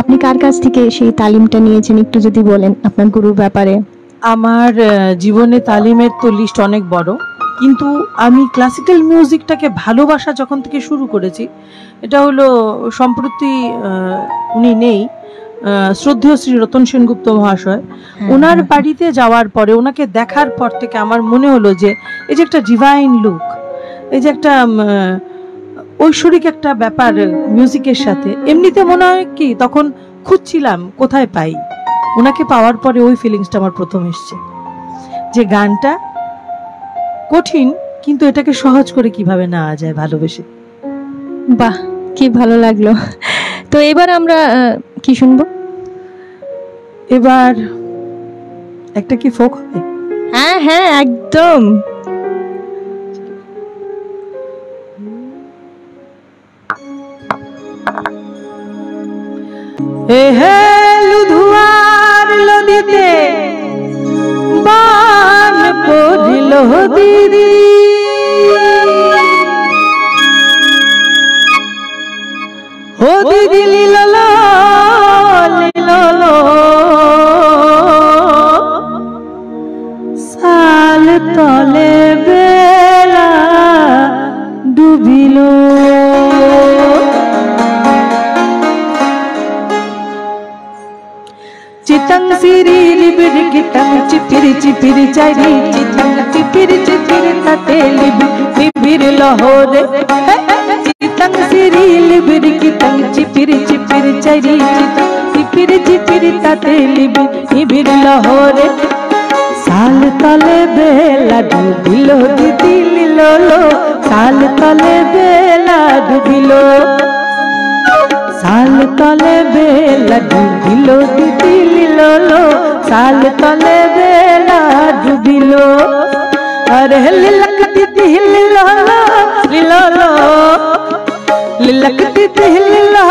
আপনি কার কাছ থেকে সেই তালিমটা নিয়েছেন একটু যদি বলেন আপনার গুরুর ব্যাপারে। আমার জীবনে তালিমের তো লিস্ট অনেক বড়, কিন্তু আমি ক্লাসিক্যাল মিউজিকটাকে ভালোবাসা যখন থেকে শুরু করেছি, এটা হলো সম্প্রতি উনি নেই, শ্রদ্ধেয় শ্রী রতন সেনগুপ্ত মহাশয়, ওনার বাড়িতে যাওয়ার পরে ওনাকে দেখার পর থেকে আমার মনে হলো যে এই যে একটা ডিভাইন লুক, এই যে একটা ঐশ্বরিক একটা ব্যাপার মিউজিকের সাথে, এমনিতে মনে হয় কি তখন খুঁজছিলাম কোথায় পাই, ওনাকে পাওয়ার পরে ওই ফিলিংসটা আমার প্রথম এসছে যে গানটা কঠিন কিন্তু এটাকে সহজ করে কিভাবে নেওয়া যায় ভালোবেসে। বাহ, কি ভালো লাগলো। তো এবার আমরা কি শুনবো? এবার একটা কি ফোক হবে? হ্যাঁ হ্যাঁ একদম। হে লুধুয়ার নদীতে বান পড়িল দিদি, ও দিদি লিললো লিললো সাল তলে বেলা ডুবিল, চিতং সিরি লিবির গিতং চিপির চিপির চারি, চিতং চিপির চিপির তাতে লিবির লহরে, চিতং সিরি লিবির গিতং চিপির চিপির চারি, চিতং চিপির চিপির তাতে লিবির লহরে, সাল তলে বেলা ডুবিল দিদি লিললো, সাল তলে বেলা ডুবিল, সাল তলে বেলা ডুবিল দিদি লিললো, সাল তলে বেলা ডুবিল, আরে লিলক দিদি লিললো লিললো, লিলক দিদি লিললো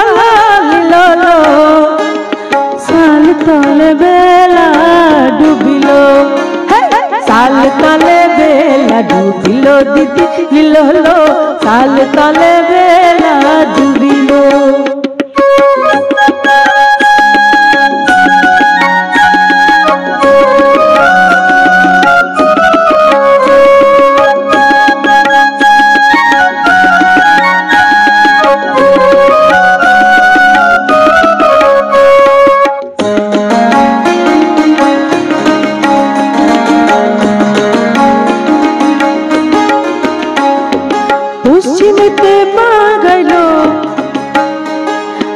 লিললো, সাল তলে বেলা ডুবিল, সাল তলে বেলা ডুবিল দিদি লিললো, সাল তলে বেলা ডুবিল। পশ্চিমেতে মা গাইল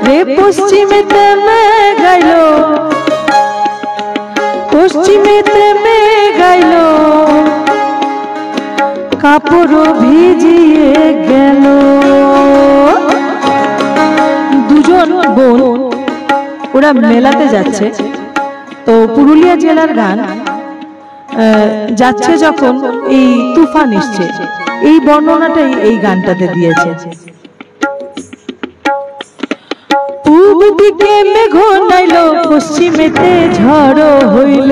রে, পশ্চিমেতে মে গাইল, পশ্চিমেতে মে গাইল, কাপড় ভিজিয়ে গেল, দুজন বোন ওরা মেলাতে যাচ্ছে, তো পুরুলিয়া জেলার গান যাচ্ছে যখন এই তুফান এসছে, এই বর্ণনাটাই এই গানটাতে দিয়েছে। পূব দিকে মেঘ নাইল, পশ্চিমেতে ঝড় হইল,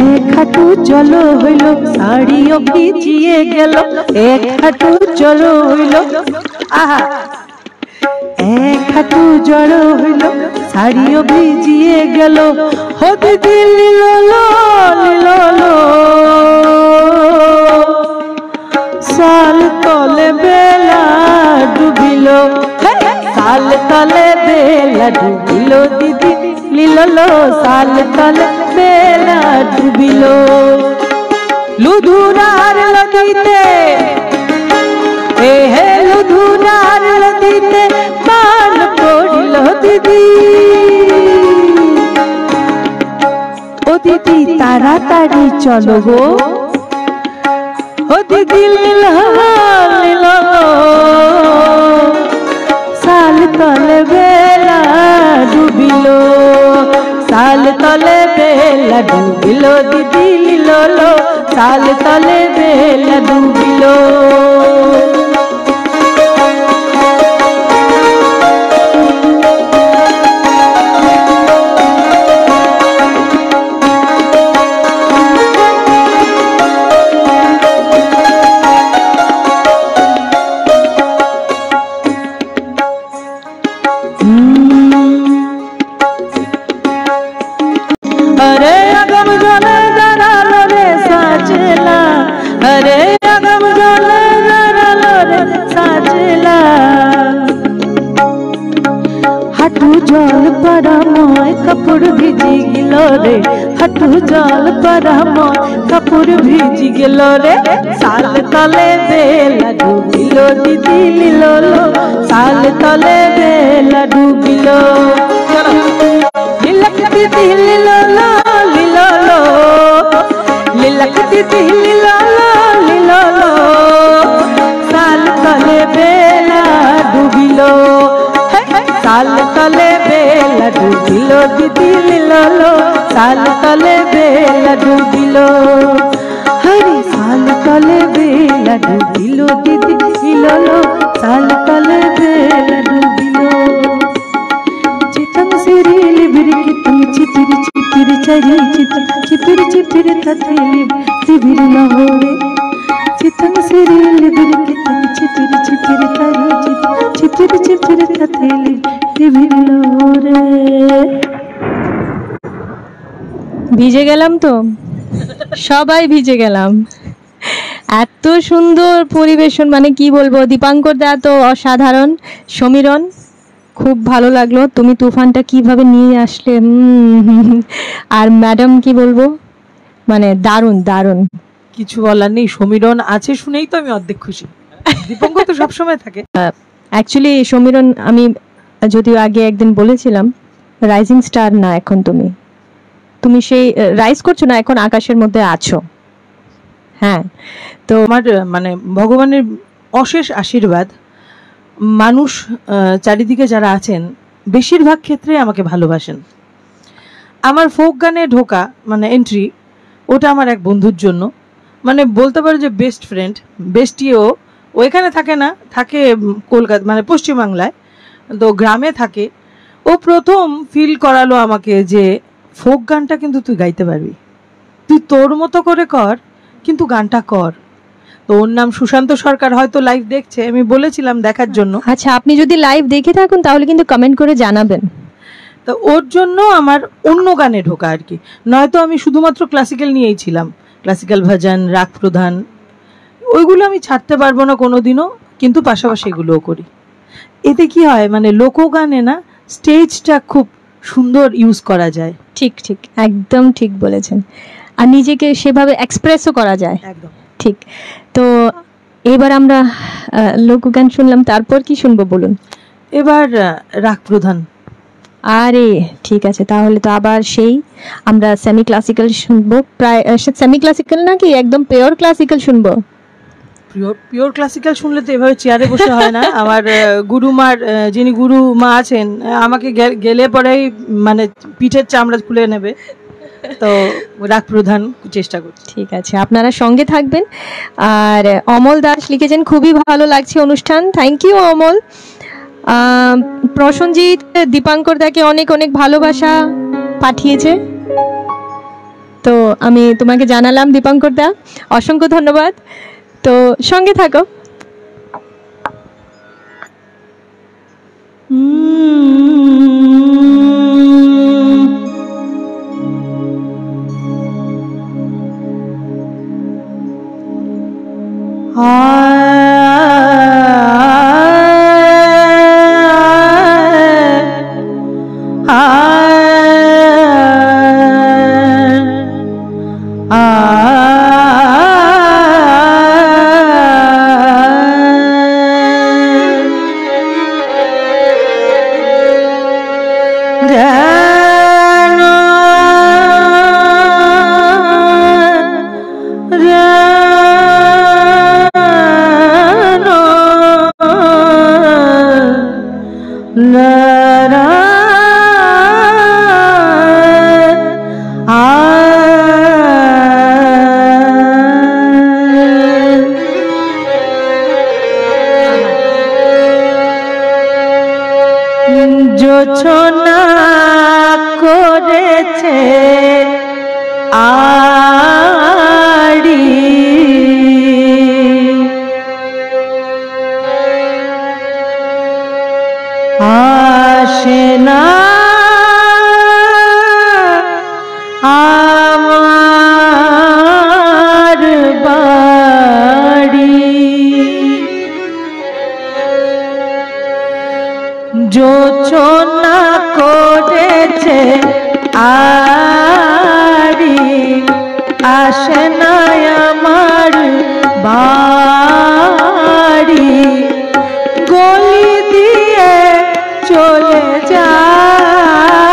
এক হাঁটু জল হইল, শাড়িও ভিজিয়ে গেল, এক হাঁটু জল হইল, আহা এক হাঁটু জড় হইল, শাড়িও ভিজিয়ে গেল, হো দিদি লিললো লিললো, সাল তলে বেলা ডুবিল, সাল তলে বেলা ডুবিল দিদি লিললো, সাল তলে বেলা ডুবিল, লুধুরার নদীতে হে লুধুরার নদীতে বান পড়িল দিদি, ও দিদি তাড়াতাড়ি চলো গো, ও দিদি লিললো, সাল তলে বেলা ডুবিল, সাল তলে বেলা ডুবিল দিদি লিললো, সাল তলে বেলা ডুবিল। জল পরাময় কাপড় ভিজি গেল রে, হাঁটু জল পরাময় কাপড় ভিজি গেল রে, সাল তলে বেলা ডুবিল দিদি লিলো লো, সাল তলে বেলা ডুবিল, লিলক দিদি লিলো লো লিলো লো, লিলক দিদি লিলো লো লিলো লো, সাল তলে বেলা ডুবিল, সাল তলে বেলা ডুবিল দিদি লিলো লো, সাল তলে বেলা ডুবিল, হরি সাল তলে বেলা ডুবিল দিদি লিলো লো, সাল তলে বেলা ডুবিল, চিতং সিরিল বিরকি তুমি চিতির চিতির চারি চিত চিতির চিতির তথেলি শিবির লহরে, চিতং সিরিল বিরকি তুমি চিতির চিতির চারি চিত চিতির চিতির তথেলি শিবির লহরে। ভিজে গেলাম তো, সবাই ভিজে গেলাম। এত সুন্দর পরিবেশন, মানে কি বলবো, দীপাঙ্কর দা তো অসাধারণ, সমীরণ খুব ভালো লাগলো, তুমি তুফানটা কিভাবে নিয়ে আসলে, আর ম্যাডাম কি বলবো, মানে দারুণ দারুণ, কিছু বলার নেই, সমীরণ আছে শুনেই তো আমি অর্ধেক খুশি, দীপঙ্কর তো সবসময় থাকে। অ্যাকচুয়ালি সমীরণ, আমি যদিও আগে একদিন বলেছিলাম রাইজিং স্টার না, এখন তুমি তুমি সেই রাইজ করছো না, এখন আকাশের মধ্যে আছো। হ্যাঁ, তো আমার মানে ভগবানের অশেষ আশীর্বাদ, মানুষ চারিদিকে যারা আছেন বেশিরভাগ ক্ষেত্রে আমাকে ভালোবাসেন। আমার ফোক গানে ঢোকা মানে এন্ট্রি, ওটা আমার এক বন্ধুর জন্য, মানে বলতে পারো যে বেস্ট ফ্রেন্ড, বেস্টিও। ও এখানে থাকে না, থাকে কলকাতা মানে পশ্চিমবাংলায়, তো গ্রামে থাকে। ও প্রথম ফিল করালো আমাকে যে ফোক গানটা কিন্তু তুই গাইতে পারবি, তুই তোর মতো করে কর, কিন্তু গানটা কর। তো ওর নাম সুশান্ত সরকার, হয়তো লাইভ দেখছে, আমি বলেছিলাম দেখার জন্য। আচ্ছা, আপনি যদি লাইভ দেখে থাকুন তাহলে কিন্তু কমেন্ট করে জানাবেন। তো ওর জন্য আমার অন্য গানে ঢোকা আর কি, নয়তো আমি শুধুমাত্র ক্লাসিক্যাল নিয়েই ছিলাম, ক্লাসিক্যাল ভজন, রাগ প্রধান, ওইগুলো আমি ছাড়তে পারবো না কোনোদিনও, কিন্তু পাশাপাশি এগুলোও করি। এতে কি হয়, মানে লোকগানে না স্টেজটা খুব সুন্দর ইউজ করা যায়। ঠিক ঠিক, একদম ঠিক বলেছেন, আর নিজেকে সেভাবে এক্সপ্রেসও করা যায়। একদম ঠিক। তো এবার আমরা লোকগান শুনলাম, তারপর কি শুনবো বলুন? এবার রাগ প্রধান। আরে ঠিক আছে, তাহলে তো আবার সেই আমরা সেমি ক্লাসিক্যাল শুনবো, প্রায় সেমি ক্লাসিক্যাল নাকি একদম পিওর ক্লাসিক্যাল শুনবো? পিওর ক্লাসিক্যাল শুনলে তো এভাবে চেয়ারে বসে হয় না। আমার গুরুমার, যিনি গুরু মা আছেন, আমাকে গেলে পরেই মানে পিঠের চামড়া খুলে নেবে, তো রাগ প্রধান চেষ্টা করছি। ঠিক আছে, আপনারা সঙ্গে থাকবেন। আর অমল দাস লিখেছেন খুবই ভালো লাগছে অনুষ্ঠান, থ্যাংক ইউ অমল। প্রসঞ্জিৎ দীপাঙ্কর দাকে অনেক অনেক ভালোবাসা পাঠিয়েছে, তো আমি তোমাকে জানালাম দীপাঙ্কর দা, অসংখ্য ধন্যবাদ। তো সঙ্গে থাকো। জোছনা করেছে আড়ি, আসে না আমার বাড়ি, যোচনা করেছে আরি, আসে না আমার বাড়ি, গলি দিয়ে চলে যায়,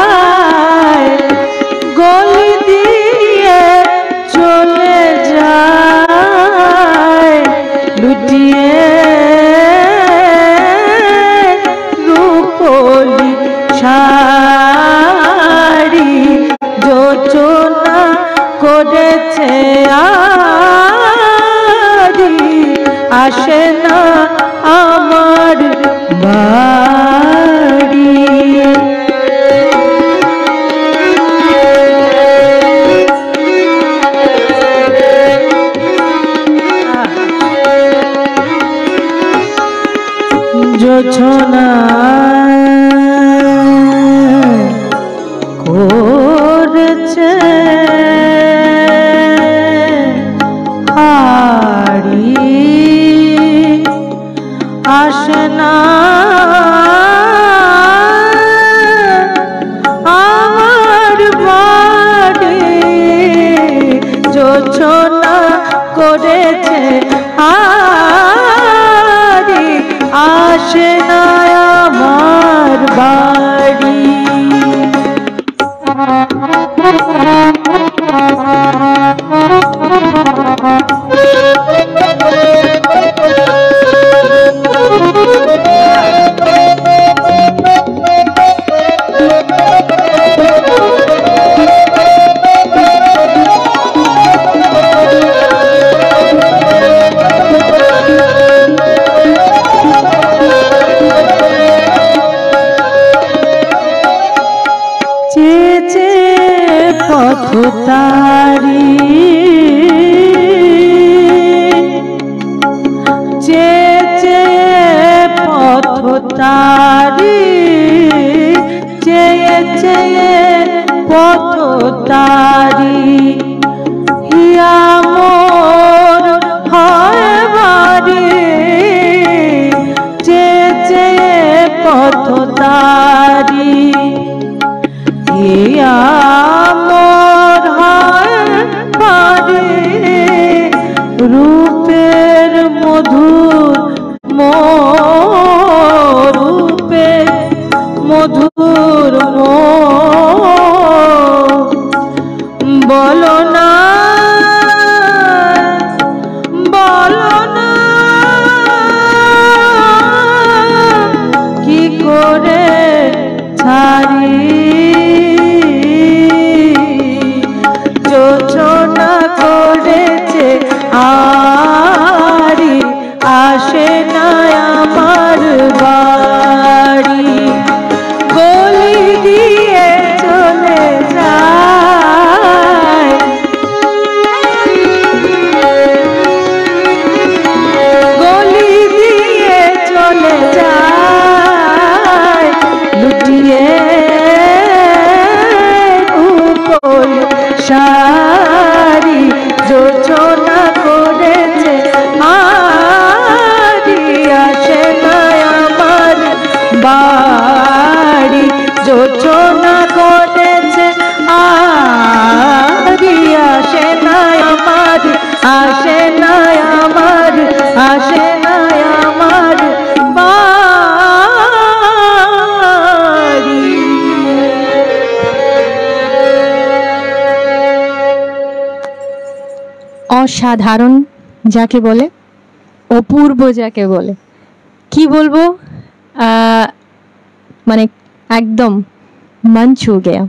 গলি দিয়ে চলে যায়, লুটিয়ে রূপলি শাড়ি, যোচনা করেছে আরি, আসে না আমার বাড়ি। যোচনা করেছে হাড়ি, আসে না আমার বাড়ি, যোচনা করেছে হাড়ি, আসে না আমার বাড়ি। পথতারি চেয়ে পথতারি, চেয়ে চেয়ে পথতারি, হিয়া মোর হয় বাড়ি, চেয়ে চেয়ে পথতারি, হিয়া মোর হয় বাড়ি, রূপের মধুর মোর, রূপের মধুর মোর, বলো না বলো না কি করে ছাড়ি, যোচনা করেছে আরি, আসে না আমার বাড়ি, গলি দিয়ে চলে যায়, গলি দিয়ে চলে যায়, লুটিয়ে রূপলি শাড়ি, যোচনা করেছে আরি, আসে না আমার বাড়ি, যোচনা করেছে আরি, আসে না আমার, আসে না আমার, আসে না আমার বাড়ি। অসাধারণ যাকে বলে, অপূর্ব যাকে বলে, কি বলবো, মানে একদম মন ছু গয়া।